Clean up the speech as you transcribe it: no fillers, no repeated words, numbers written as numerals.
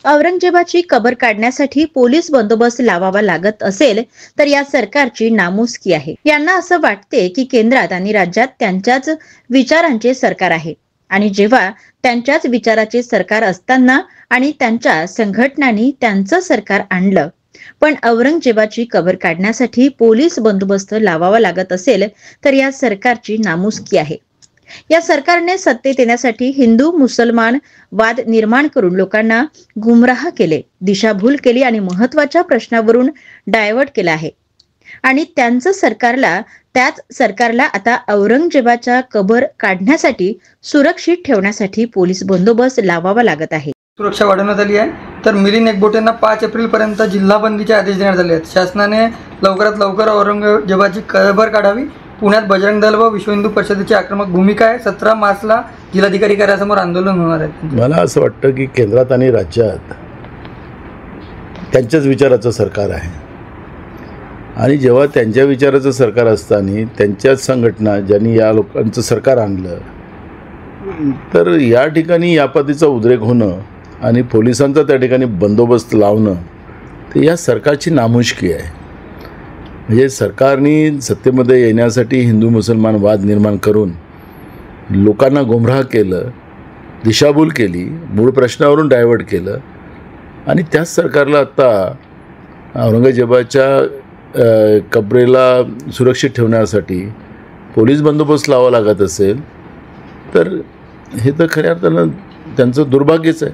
औरंगजेबाची कबर काढण्यासाठी पोलीस बंदोबस्त लावावा लागत असेल तर या सरकारची नामुष्की आहे। यांना असं वाटते की केंद्रात आणि राज्यात त्यांच्याच विचारांचे सरकार आहे आणि जेव्हा त्यांच्याच विचाराचे सरकार असताना आणि त्यांच्या संघटनांनी त्यांचं सरकार आणलं, पण औरंगजेबाची कबर काढण्यासाठी पोलीस बंदोबस्त लावावा लागत असेल तर या सरकारची नामुष्की आहे। या सरकारने सत्तेत येण्यासाठी हिंदू मुसलमान वाद निर्माण करून लोकांना गुमराह केले, दिशाभूल केली आणि महत्त्वाच्या प्रश्नावरून डायव्हर्ट केला आहे। आणि त्याच सरकारला आता औरंगजेबाच्या कबर काढण्यासाठी सुरक्षित ठेवण्यासाठी पोलीस बंदोबस्त लावावा लागत आहे। सुरक्षा वाढवण्यात आली आहे। तर मिलिंद एकबोटेंना 5 एप्रिलपर्यंत जिल्हा बंदीचे आदेश देण्यात आले आहेत। शासनाने लवकरात लवकर औरंगजेबाची कबर काढावी। पुण्यात बजरंग दल व विश्व हिंदू परिषदेची आक्रमक भूमिका आहे। 17 मार्चला जिल्हाधिकारी कार्यालयासमोर आंदोलन होणार आहे। मला असं वाटतं की केंद्रात आणि राज्यात त्यांच्याच विचाराचं सरकार आहे आणि जेव्हा त्यांच्या विचाराचं सरकार असताना त्यांच्याच संघटना ज्यांनी या लोकांचं सरकार आणलं, तर या ठिकाणी या पद्धतीचा उद्रेक होणं आणि पोलिसांचा त्या ठिकाणी बंदोबस्त लावणं ते या सरकारची नामुष्की आहे। म्हणजे सरकारने सत्तेमध्ये येण्यासाठी हिंदू मुसलमान वाद निर्माण करून लोकांना गुमराह केलं, दिशाभूल केली, मूळ प्रश्नावरून डायव्हर्ट केलं आणि त्याच सरकारला आत्ता औरंगजेबाच्या कबरेला सुरक्षित ठेवण्यासाठी पोलीस बंदोबस्त लावावा लागत असेल तर हे तर खऱ्या अर्थानं त्यांचं दुर्भाग्यच आहे।